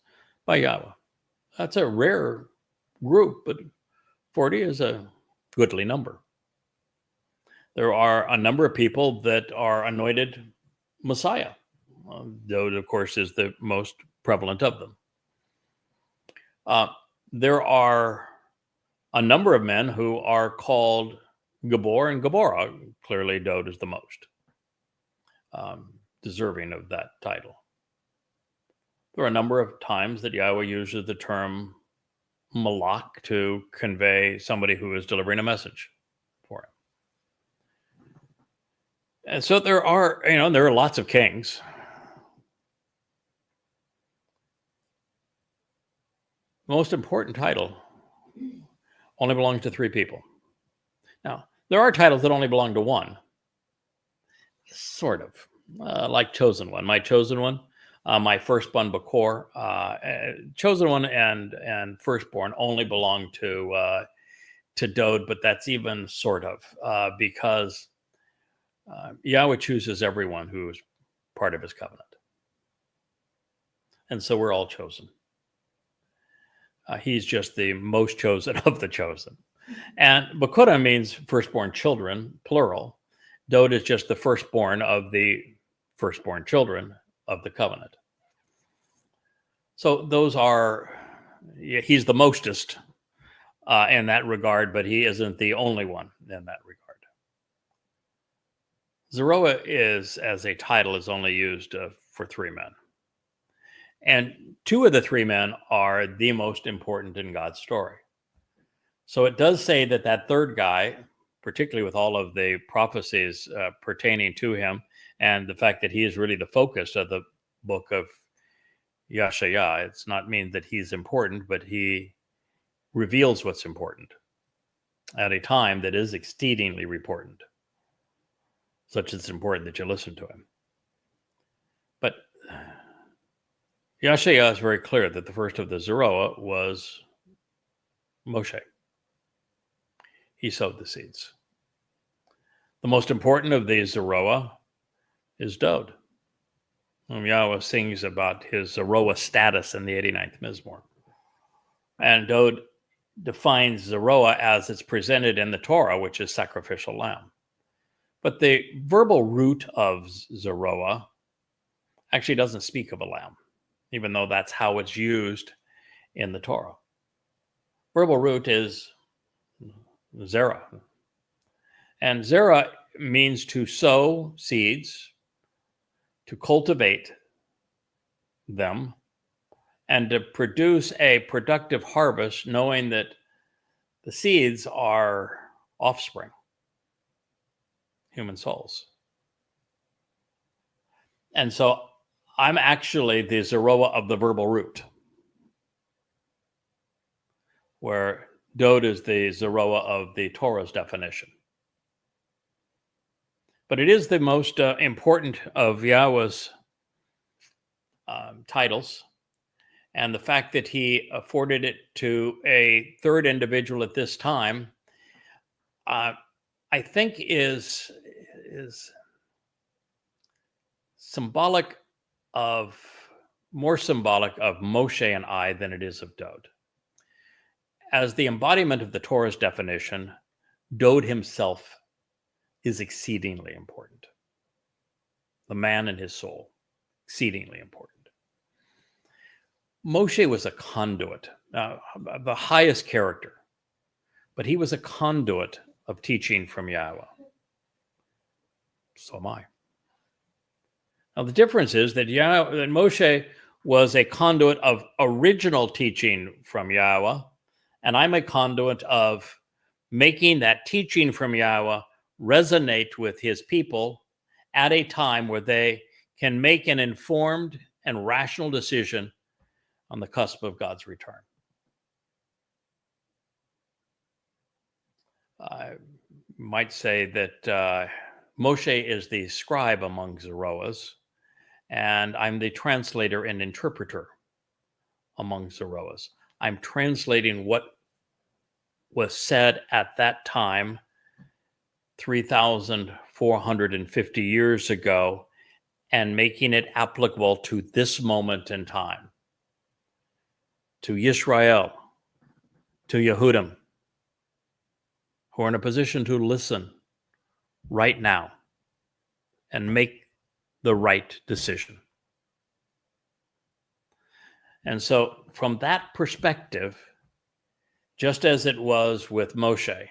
by Yahowah. That's a rare group, but 40 is a goodly number. There are a number of people that are anointed Messiah. Though, of course, is the most prevalent of them. There are a number of men who are called Gabor and Gabora. Clearly, Dode is the most deserving of that title. There are a number of times that Yahowah uses the term Malach to convey somebody who is delivering a message for him. And so there are lots of kings. The most important title only belongs to 3 people. Now, there are titles that only belong to one. Sort of. Like Chosen One. My Chosen One, my Firstborn Bakor. Chosen One and Firstborn only belong to Dode, but that's even sort of, because Yahowah chooses everyone who is part of his covenant. And so we're all chosen. He's just the most chosen of the chosen. And Bakura means firstborn children, plural. Dode is just the firstborn of the firstborn children of the covenant. So those are, he's the mostest in that regard, but he isn't the only one in that regard. Zeroah is, as a title, is only used for 3 men. And 2 of the 3 men are the most important in God's story. So it does say that third guy, particularly with all of the prophecies pertaining to him, and the fact that he is really the focus of the book of Yahowah, it's not mean that he's important, but he reveals what's important at a time that is exceedingly important. Such it's important that you listen to him. But Yahowah is very clear that the first of the Zeroah was Moshe. He sowed the seeds. The most important of the Zeroah is Dode, whom Yahowah sings about his Zeroah status in the 89th Mizmor. And Dode defines Zeroah as it's presented in the Torah, which is sacrificial lamb. But the verbal root of Zeroah actually doesn't speak of a lamb, even though that's how it's used in the Torah. Verbal root is Zerah. And Zerah means to sow seeds, to cultivate them, and to produce a productive harvest, knowing that the seeds are offspring, human souls. And so I'm actually the Zeroah of the verbal root, where Dode is the Zeroah of the Torah's definition. But it is the most important of Yahowah's titles. And the fact that he afforded it to a third individual at this time, I think is more symbolic of Moshe and I than it is of Dode. As the embodiment of the Torah's definition, Dode himself is exceedingly important. The man and his soul, exceedingly important. Moshe was a conduit, the highest character, but he was a conduit of teaching from Yahowah. So am I. Now, the difference is that Moshe was a conduit of original teaching from Yahowah, and I'm a conduit of making that teaching from Yahowah resonate with his people at a time where they can make an informed and rational decision on the cusp of God's return. I might say that Moshe is the scribe among Zeroahs, and I'm the translator and interpreter among Zeroahs. I'm translating what was said at that time, 3,450 years ago, and making it applicable to this moment in time, to Yisrael, to Yehudim, who are in a position to listen right now and make the right decision. And so from that perspective, just as it was with Moshe,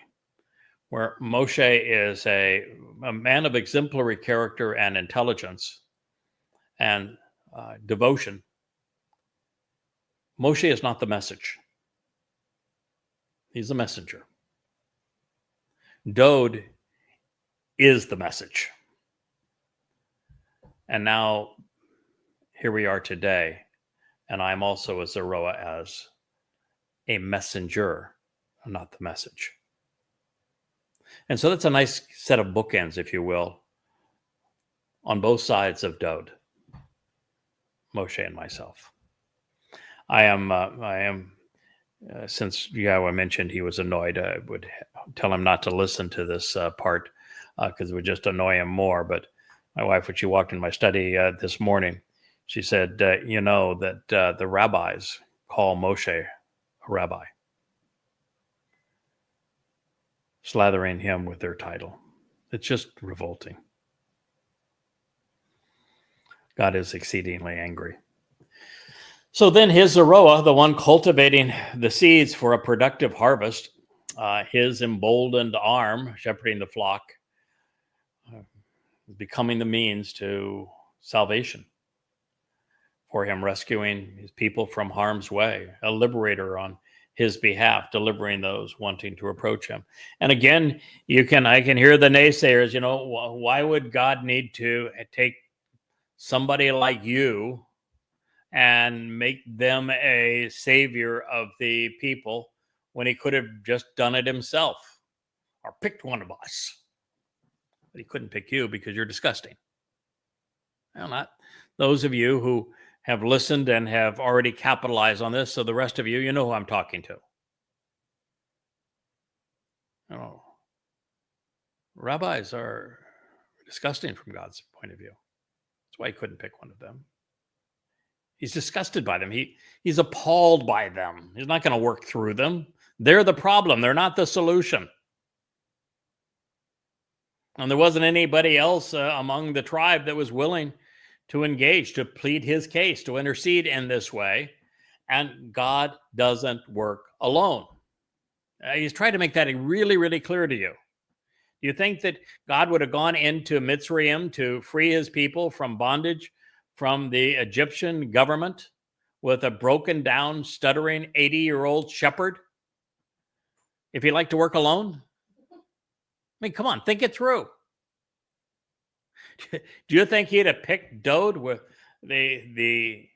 where Moshe is a man of exemplary character and intelligence and devotion, Moshe is not the message. He's the messenger. Dode is the message. And now here we are today, and I'm also a Zeroah as a messenger, not the message. And so that's a nice set of bookends, if you will, on both sides of Dode, Moshe and myself. I am, since Yahowah mentioned he was annoyed, I would tell him not to listen to this part because it would just annoy him more. But my wife, when she walked in my study this morning, she said, you know that the rabbis call Moshe a rabbi, slathering him with their title. It's just revolting. God is exceedingly angry. So then his Zeroah, the one cultivating the seeds for a productive harvest, his emboldened arm shepherding the flock, becoming the means to salvation for him, rescuing his people from harm's way, a liberator on his behalf, delivering those wanting to approach him. And again, I can hear the naysayers, why would God need to take somebody like you and make them a savior of the people when he could have just done it himself or picked one of us? But he couldn't pick you because you're disgusting. Well, not those of you who have listened and have already capitalized on this. So the rest of you, you know who I'm talking to. Rabbis are disgusting from God's point of view. That's why he couldn't pick one of them. He's disgusted by them. He's appalled by them. He's not going to work through them. They're the problem. They're not the solution. And there wasn't anybody else among the tribe that was willing to engage, to plead his case, to intercede in this way. And God doesn't work alone. He's tried to make that really, really clear to you. Do you think that God would have gone into Mitzrayim to free his people from bondage from the Egyptian government with a broken down, stuttering 80-year-old shepherd if he liked to work alone? I mean, come on, think it through. Do you think he'd have picked Dode, with the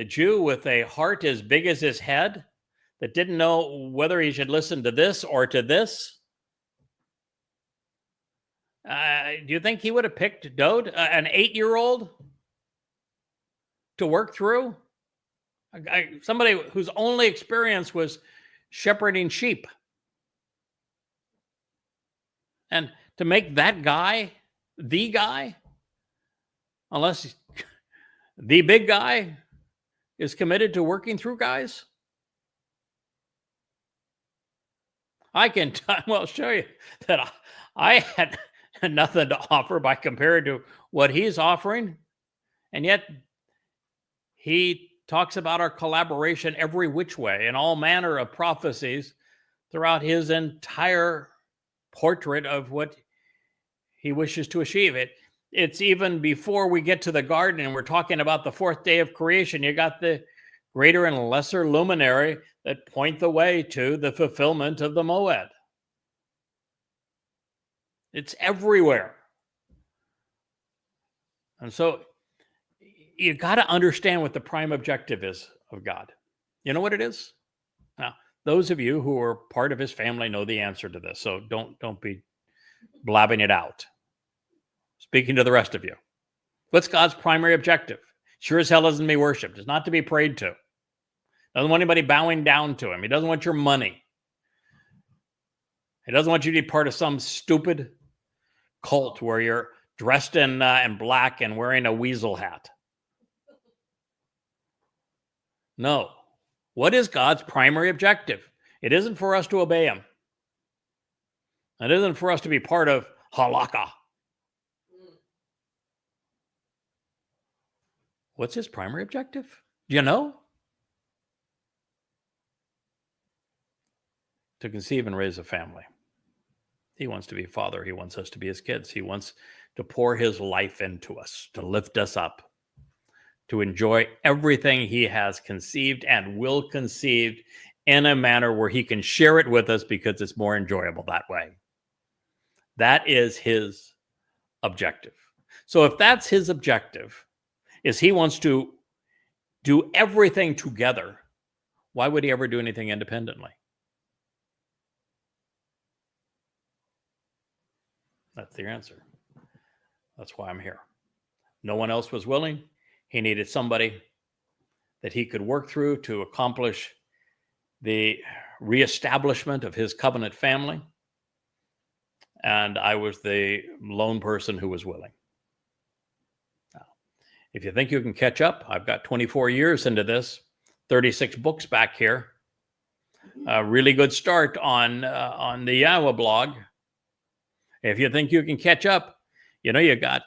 Jew with a heart as big as his head, that didn't know whether he should listen to this or to this? Do you think he would have picked Dode, an 8-year-old, to work through? Somebody whose only experience was shepherding sheep. And to make that guy the guy? unless the big guy is committed to working through guys. I can show you that I had nothing to offer by compared to what he's offering. And yet he talks about our collaboration every which way in all manner of prophecies throughout his entire portrait of what he wishes to achieve. It's even before we get to the garden and we're talking about the fourth day of creation. You got the greater and lesser luminary that point the way to the fulfillment of the Moed. It's everywhere. And so you got to understand what the prime objective is of God. You know what it is? Now, those of you who are part of his family know the answer to this, so don't be blabbing it out. Speaking to the rest of you. What's God's primary objective? Sure as hell isn't to be worshipped. It's not to be prayed to. Doesn't want anybody bowing down to him. He doesn't want your money. He doesn't want you to be part of some stupid cult where you're dressed in black and wearing a weasel hat. No. What is God's primary objective? It isn't for us to obey him. It isn't for us to be part of halakha. What's his primary objective? Do you know? To conceive and raise a family. He wants to be a father. He wants us to be his kids. He wants to pour his life into us, to lift us up, to enjoy everything he has conceived and will conceive in a manner where he can share it with us because it's more enjoyable that way. That is his objective. So if that's his objective, is he wants to do everything together, why would he ever do anything independently? That's the answer. That's why I'm here. No one else was willing. He needed somebody that he could work through to accomplish the reestablishment of his covenant family. And I was the lone person who was willing. Now, if you think you can catch up, I've got 24 years into this, 36 books back here. A really good start on the YAHOWAH blog. If you think you can catch up, you know, you got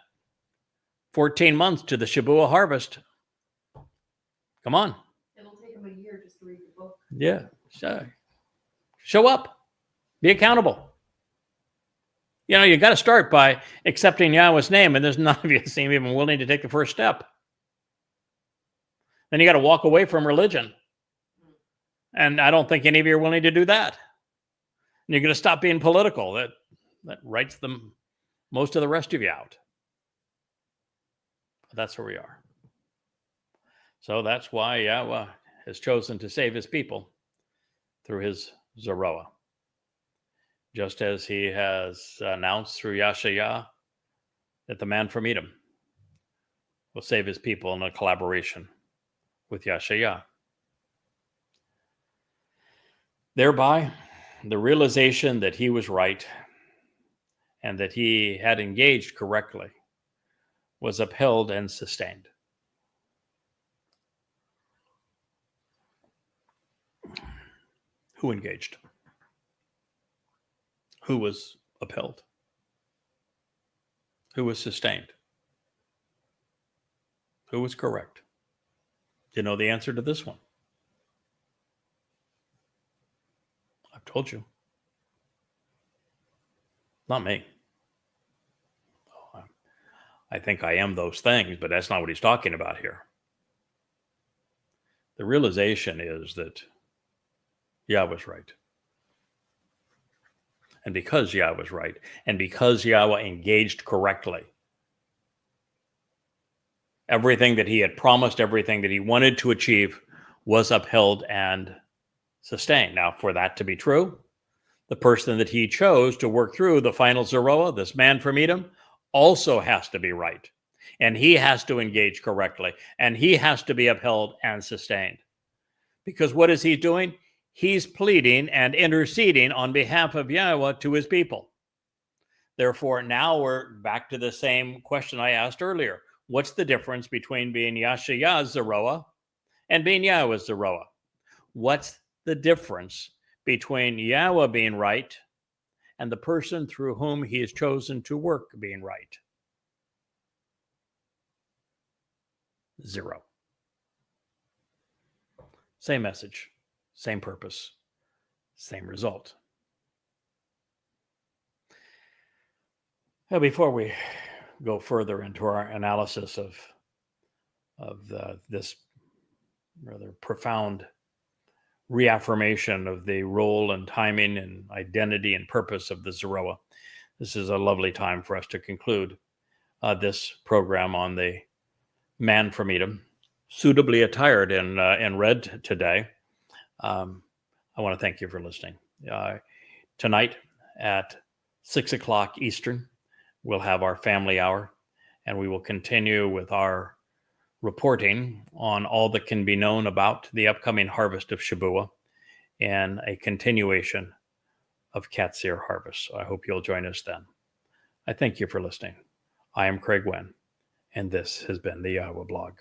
14 months to the Shabbat harvest. Come on. It'll take him a year just to read the book. Yeah. Show up. Be accountable. You know, you got to start by accepting Yahweh's name, and there's none of you seem even willing to take the first step. Then you got to walk away from religion. And I don't think any of you are willing to do that. And you're going to stop being political. That writes them most of the rest of you out. But that's where we are. So that's why Yahweh has chosen to save his people through his Zeroah. Just as he has announced through Yashayah that the man from Edom will save his people in a collaboration with Yashayah. Thereby, the realization that he was right and that he had engaged correctly was upheld and sustained. Who engaged? Who was upheld? Who was sustained? Who was correct? Do you know the answer to this one? I've told you. Not me. I think I am those things, but that's not what he's talking about here. The realization is that Yahweh was right. And because Yahweh was right, and because Yahweh engaged correctly, everything that he had promised, everything that he wanted to achieve was upheld and sustained. Now, for that to be true, the person that he chose to work through the final Zeroah, this man from Edom, also has to be right. And he has to engage correctly. And he has to be upheld and sustained. Because what is he doing? He's pleading and interceding on behalf of Yahweh to his people. Therefore, now we're back to the same question I asked earlier. What's the difference between being Yashayah Zeroah and being Yahowah Zeroah? What's the difference between Yahweh being right and the person through whom he is chosen to work being right? Zero. Same message, same purpose, same result. Now, before we go further into our analysis of this rather profound reaffirmation of the role and timing and identity and purpose of the Zeroah, this is a lovely time for us to conclude this program on the man from Edom, suitably attired in red today. I want to thank you for listening. Tonight at 6 o'clock Eastern, we'll have our family hour, and we will continue with our reporting on all that can be known about the upcoming harvest of Shabuah and a continuation of Katsir harvest. I hope you'll join us then. I thank you for listening. I am Craig Winn, and this has been the YAHOWAH blog.